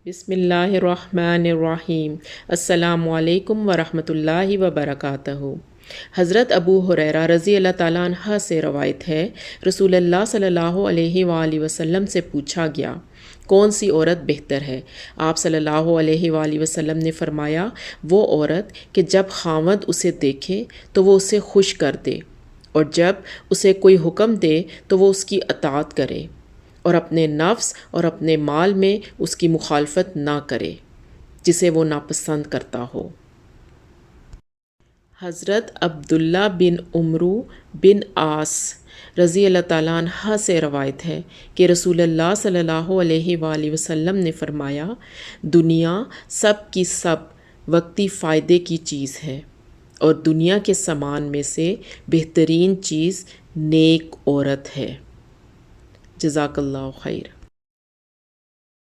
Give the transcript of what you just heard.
بسم اللہ الرحمن الرحیم۔ السلام علیکم ورحمۃ اللہ وبرکاتہ۔ حضرت ابو ہریرہ رضی اللہ تعالیٰ عنہ سے روایت ہے، رسول اللہ صلی اللہ علیہ وآلہ وسلم سے پوچھا گیا کون سی عورت بہتر ہے؟ آپ صلی اللہ علیہ وآلہ وسلم نے فرمایا، وہ عورت کہ جب خاوند اسے دیکھے تو وہ اسے خوش کر دے، اور جب اسے کوئی حکم دے تو وہ اس کی اطاعت کرے، اور اپنے نفس اور اپنے مال میں اس کی مخالفت نہ کرے جسے وہ ناپسند کرتا ہو۔ حضرت عبداللہ بن عمرو بن عاص رضی اللہ تعالیٰ عنہ سے روایت ہے کہ رسول اللہ صلی اللہ علیہ وآلہ وسلم نے فرمایا، دنیا سب کی سب وقتی فائدے کی چیز ہے، اور دنیا کے سامان میں سے بہترین چیز نیک عورت ہے۔ جزاک اللہ خیر۔